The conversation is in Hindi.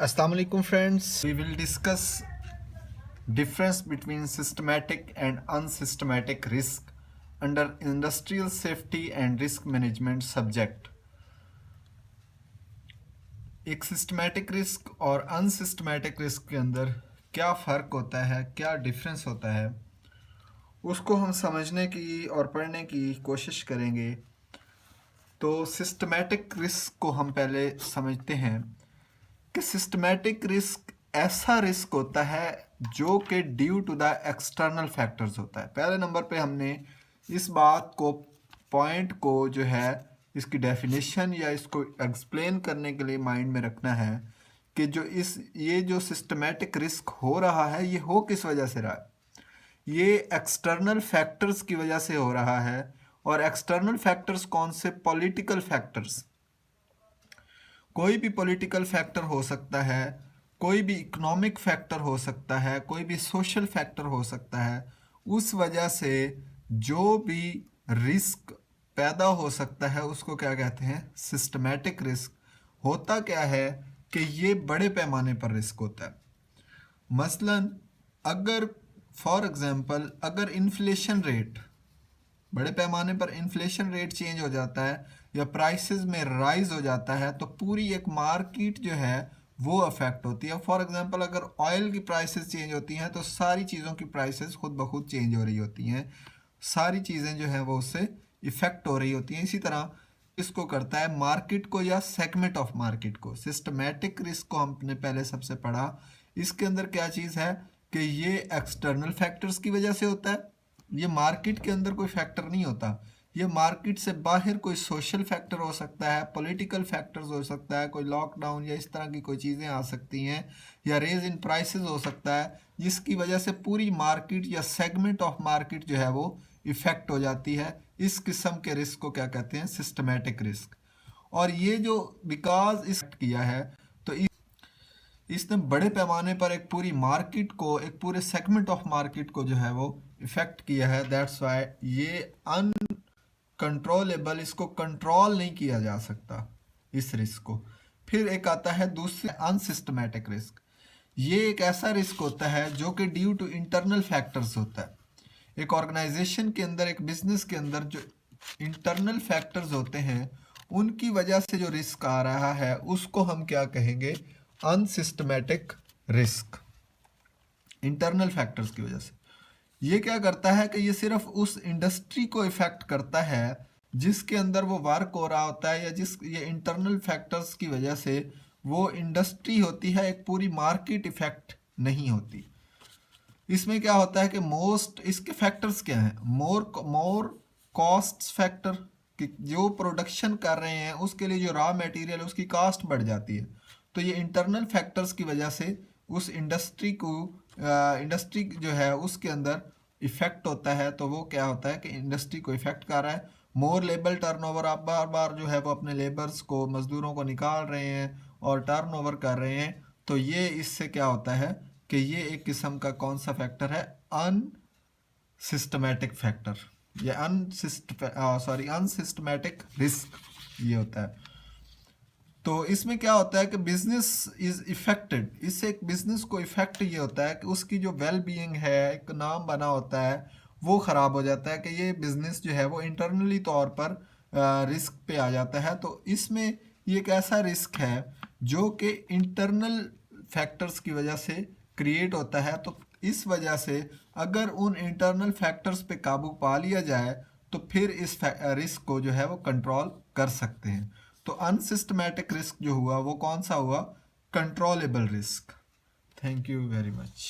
Assalamu alaikum friends. We will discuss difference between systematic and unsystematic risk under industrial safety and risk management subject. एक सिस्टमैटिक रिस्क और अनसिस्टमैटिक रिस्क के अंदर क्या फ़र्क होता है, क्या डिफरेंस होता है, उसको हम समझने की और पढ़ने की कोशिश करेंगे। तो सिस्टमैटिक रिस्क को हम पहले समझते हैं कि सिस्टमैटिक रिस्क ऐसा रिस्क होता है जो कि due to the external factors होता है। पहले नंबर पे हमने इस बात को पॉइंट को जो है इसकी डेफिनेशन या इसको एक्सप्लेन करने के लिए माइंड में रखना है कि ये जो सिस्टमैटिक रिस्क हो रहा है ये हो किस वजह से रहा है। ये एक्सटर्नल फैक्टर्स की वजह से हो रहा है। और एक्सटर्नल फैक्टर्स कौन से? Political factors. कोई भी पॉलिटिकल फैक्टर हो सकता है, कोई भी इकोनॉमिक फैक्टर हो सकता है, कोई भी सोशल फैक्टर हो सकता है। उस वजह से जो भी रिस्क पैदा हो सकता है उसको क्या कहते हैं? Systematic risk. होता क्या है कि ये बड़े पैमाने पर रिस्क होता है। मसलन अगर फॉर एग्जांपल अगर इन्फ्लेशन रेट, बड़े पैमाने पर इन्फ्लेशन रेट चेंज हो जाता है या प्राइसेस में राइज हो जाता है तो पूरी एक मार्केट जो है वो अफेक्ट होती है। फॉर एग्जांपल अगर ऑयल की प्राइसेस चेंज होती हैं तो सारी चीज़ों की प्राइसेस खुद ब खुद चेंज हो रही होती हैं, सारी चीज़ें जो हैं वो उससे इफ़ेक्ट हो रही होती हैं। इसी तरह इसको करता है मार्केट को या सेगमेंट ऑफ मार्केट को। सिस्टमैटिक रिस्क को हमने पहले सबसे पढ़ा। इसके अंदर क्या चीज़ है कि ये एक्सटर्नल फैक्टर्स की वजह से होता है। ये मार्केट के अंदर कोई फैक्टर नहीं होता, ये मार्केट से बाहर कोई सोशल फैक्टर हो सकता है, पॉलिटिकल फैक्टर्स हो सकता है, कोई लॉकडाउन या इस तरह की कोई चीज़ें आ सकती हैं, या रेज इन प्राइसेस हो सकता है, जिसकी वजह से पूरी मार्केट या सेगमेंट ऑफ मार्केट जो है वो इफ़ेक्ट हो जाती है। इस किस्म के रिस्क को क्या कहते हैं? Systematic risk. और ये जो बिकॉज इस किया है तो इसने बड़े पैमाने पर एक पूरी मार्केट को, एक पूरे सेगमेंट ऑफ मार्केट को जो है वो इफ़ेक्ट किया है। दैट्स वाई ये अनकंट्रोलेबल, इसको कंट्रोल नहीं किया जा सकता इस रिस्क को। फिर एक आता है दूसरे अनसिस्टमैटिक रिस्क। ये एक ऐसा रिस्क होता है जो कि ड्यू टू इंटरनल फैक्टर्स होता है। एक ऑर्गेनाइजेशन के अंदर, एक बिजनेस के अंदर जो इंटरनल फैक्टर्स होते हैं उनकी वजह से जो रिस्क आ रहा है उसको हम क्या कहेंगे? Unsystematic risk. इंटरनल फैक्टर्स की वजह से ये क्या करता है कि ये सिर्फ उस इंडस्ट्री को इफेक्ट करता है जिसके अंदर वो वर्क हो रहा होता है, या ये इंटरनल फैक्टर्स की वजह से वो इंडस्ट्री होती है, एक पूरी मार्केट इफेक्ट नहीं होती। इसमें क्या होता है कि इसके फैक्टर्स क्या हैं? मोर कॉस्ट फैक्टर, कि जो प्रोडक्शन कर रहे हैं उसके लिए जो रॉ मटेरियल है उसकी कॉस्ट बढ़ जाती है। तो ये इंटरनल फैक्टर्स की वजह से उस इंडस्ट्री जो है उसके अंदर इफेक्ट होता है। तो वो क्या होता है कि इंडस्ट्री को इफेक्ट कर रहा है। मोर लेबर टर्नओवर, आप बार बार जो है वो अपने लेबर्स को, मजदूरों को निकाल रहे हैं और टर्नओवर कर रहे हैं। तो ये इससे क्या होता है कि ये एक किस्म का कौन सा फैक्टर है? अनसिस्टमैटिक फैक्टर, ये अनसिस्टमैटिक रिस्क ये होता है। तो इसमें क्या होता है कि बिजनेस इज इफेक्टेड, इससे एक बिजनेस को इफेक्ट ये होता है कि उसकी जो वेल बीइंग है, एक नाम बना होता है, वो ख़राब हो जाता है कि ये बिजनेस जो है वो इंटरनली तौर पर रिस्क पे आ जाता है। तो इसमें ये एक ऐसा रिस्क है जो कि इंटरनल फैक्टर्स की वजह से क्रिएट होता है। तो इस वजह से अगर उन इंटरनल फैक्टर्स पे काबू पा लिया जाए तो फिर इस रिस्क को जो है वो कंट्रोल कर सकते हैं। तो अनसिस्टमैटिक रिस्क जो हुआ वो कौन सा हुआ? Controllable risk. Thank you very much.